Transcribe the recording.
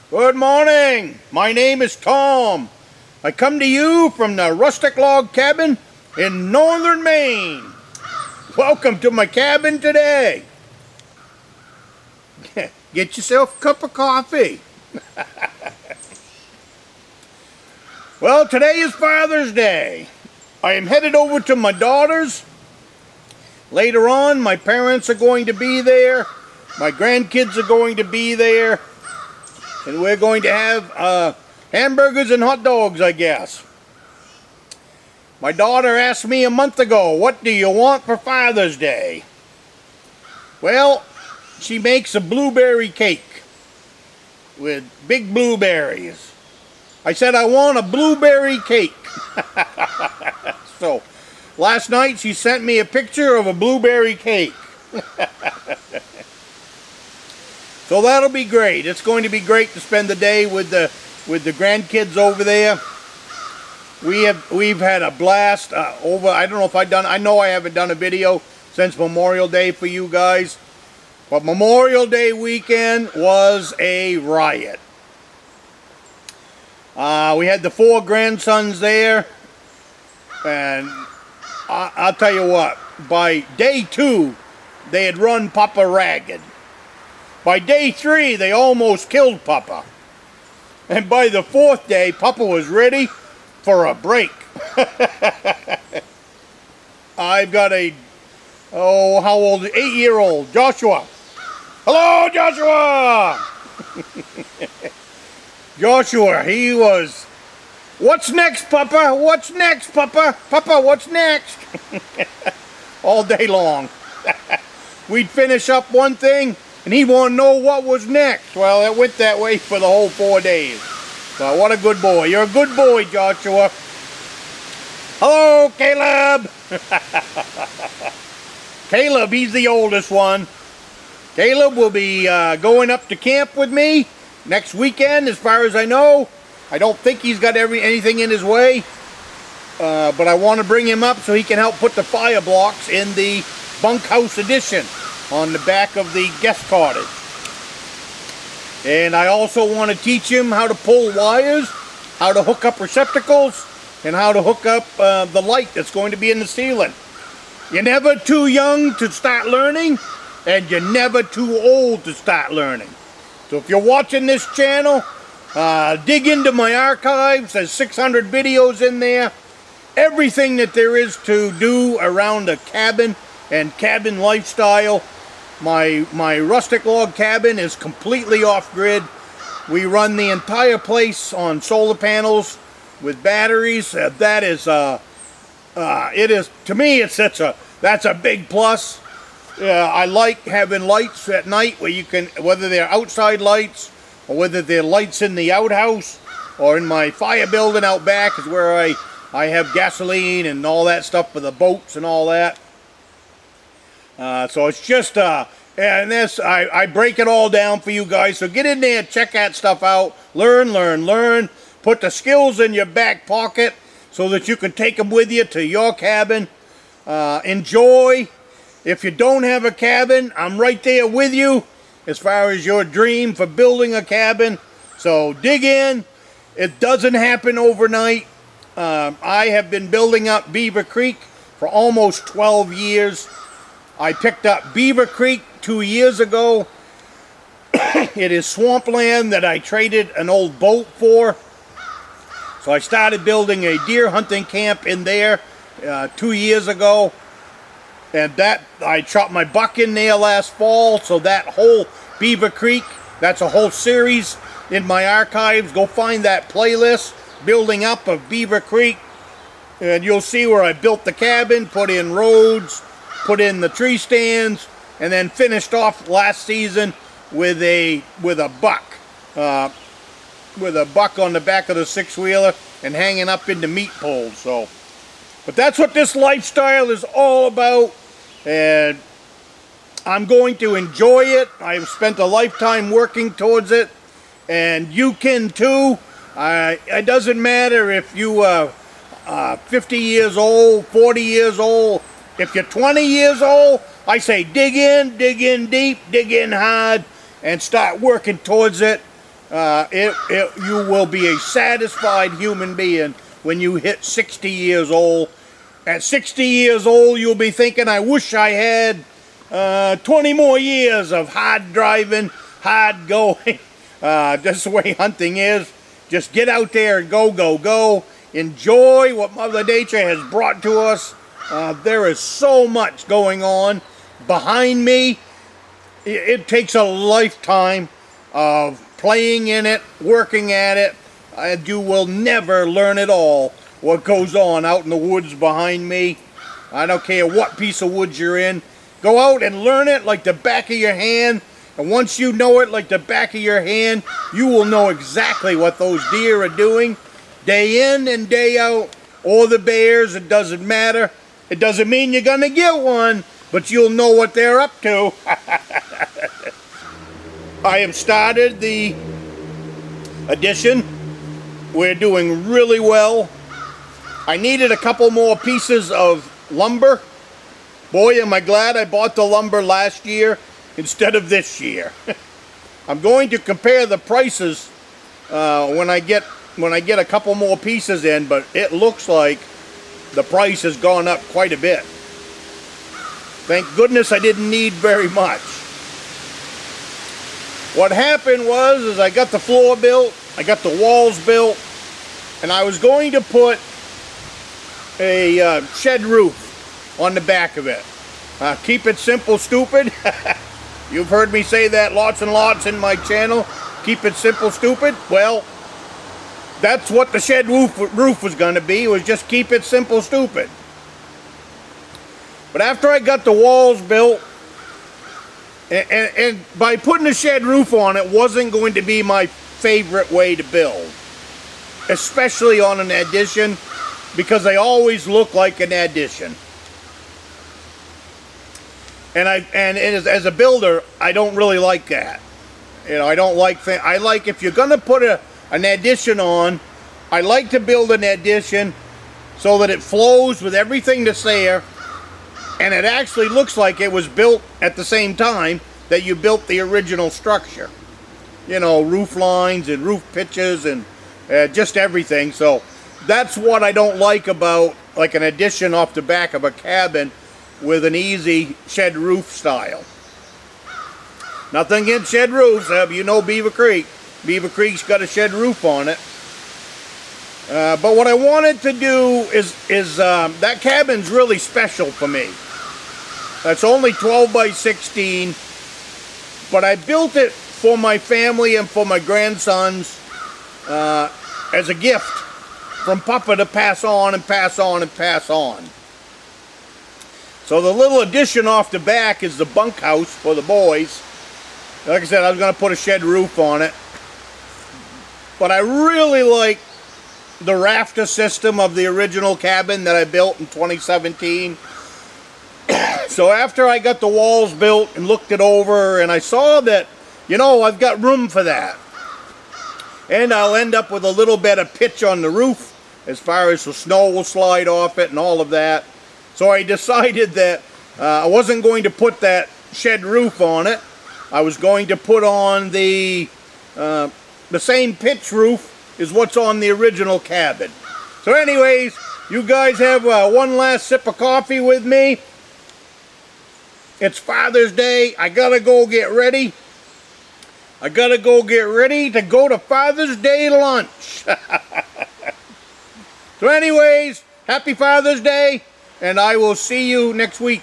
Good morning. My name is Tom. I come to you from the Rustic log cabin in Northern Maine. Welcome to my cabin today. Get yourself a cup of coffee. Well, today is Father's Day. I am headed over to my daughter's. Later on, my parents are going to be there. My grandkids are going to be there. And we're going to have hamburgers and hot dogs, I guess. My daughter asked me a month ago, what do you want for Father's Day? Well, she makes a blueberry cake with big blueberries. I said, I want a blueberry cake. So, last night she sent me a picture of a blueberry cake. So that'll be great. It's going to be great to spend the day with the grandkids over there. We've had a blast over. I don't know if I know I haven't done a video since Memorial Day for you guys, but Memorial Day weekend was a riot. We had the 4 grandsons there, and I'll tell you what. By day 2, they had run Papa ragged. By day 3, they almost killed Papa. And by the 4th day, Papa was ready for a break. I've got how old? 8-year-old, Joshua. Hello, Joshua! Joshua, he was, what's next, Papa? What's next, Papa? Papa, what's next? All day long. We'd finish up one thing, and he wanted to know what was next. Well, it went that way for the whole 4 days. So what a good boy. You're a good boy, Joshua. Hello, Caleb. Caleb, he's the oldest one. Caleb will be going up to camp with me next weekend, as far as I know. I don't think he's got anything in his way. But I want to bring him up so he can help put the fire blocks in the bunkhouse addition on the back of the guest cottage. And I also want to teach him how to pull wires, how to hook up receptacles, and how to hook up the light that's going to be in the ceiling. You're never too young to start learning, and you're never too old to start learning. So if you're watching this channel, dig into my archives. There's 600 videos in there. Everything that there is to do around a cabin and cabin lifestyle. My rustic log cabin is completely off-grid. We run the entire place on solar panels with batteries. That is, it is, to me, that's a big plus. I like having lights at night where you can, whether they're outside lights or whether they're lights in the outhouse or in my fire building out back is where I have gasoline and all that stuff for the boats and all that. So it's just, and this, I break it all down for you guys. So get in there, check that stuff out, learn. Put the skills in your back pocket so that you can take them with you to your cabin. Enjoy. If you don't have a cabin, I'm right there with you as far as your dream for building a cabin. So dig in. It doesn't happen overnight. I have been building up Beaver Creek for almost 12 years. I picked up Beaver Creek 2 years ago. It is swampland that I traded an old boat for. So I started building a deer hunting camp in there 2 years ago. And that, I shot my buck in there last fall. So that whole Beaver Creek, that's a whole series in my archives. Go find that playlist, Building Up of Beaver Creek. And you'll see where I built the cabin, put in roads, put in the tree stands, and then finished off last season with a buck. With a buck on the back of the 6-wheeler and hanging up into meat poles. So, but that's what this lifestyle is all about, and I'm going to enjoy it. I've spent a lifetime working towards it, and you can too. It doesn't matter if you are 50 years old, 40 years old. If you're 20 years old, I say dig in deep, dig in hard, and start working towards it. You will be a satisfied human being when you hit 60 years old. At 60 years old, you'll be thinking, I wish I had 20 more years of hard driving, hard going. That's the way hunting is. Just get out there and go, go, go. Enjoy what Mother Nature has brought to us. There is so much going on behind me. It takes a lifetime of playing in it, working at it, and you will never learn it all what goes on out in the woods behind me. I don't care what piece of woods you're in. Go out and learn it like the back of your hand. And once you know it like the back of your hand, you will know exactly what those deer are doing day in and day out. Or the bears, it doesn't matter. It doesn't mean you're going to get one, but you'll know what they're up to. I have started the addition. We're doing really well. I needed a couple more pieces of lumber. Boy, am I glad I bought the lumber last year instead of this year. I'm going to compare the prices when I get a couple more pieces in, but it looks like the price has gone up quite a bit. Thank goodness I didn't need very much. What happened was I got the floor built, I got the walls built, and I was going to put a shed roof on the back of it. Keep it simple, stupid. You've heard me say that lots and lots in my channel. Keep it simple, stupid. Well, that's what the shed roof was going to be. It was just keep it simple, stupid. But after I got the walls built, and by putting a shed roof on it wasn't going to be my favorite way to build. Especially on an addition, because they always look like an addition. And as a builder, I don't really like that. You know, I don't like I like, if you're going to put an addition on, I like to build an addition so that it flows with everything that's there, and it actually looks like it was built at the same time that you built the original structure. You know, roof lines and roof pitches and just everything. So that's what I don't like about like an addition off the back of a cabin with an easy shed roof style. Nothing against shed roofs. You know Beaver Creek. Beaver Creek's got a shed roof on it. But what I wanted to do is that cabin's really special for me. That's only 12 by 16, but I built it for my family and for my grandsons as a gift from Papa to pass on and pass on and pass on. So the little addition off the back is the bunkhouse for the boys. Like I said, I was going to put a shed roof on it. But I really like the rafter system of the original cabin that I built in 2017. So after I got the walls built and looked it over, and I saw that, you know, I've got room for that. And I'll end up with a little bit of pitch on the roof as far as the snow will slide off it and all of that. So I decided that I wasn't going to put that shed roof on it. I was going to put on the same pitch roof as what's on the original cabin. So anyways, you guys have one last sip of coffee with me. It's Father's Day. I gotta go get ready. I gotta go get ready to go to Father's Day lunch. So anyways, happy Father's Day, and I will see you next week.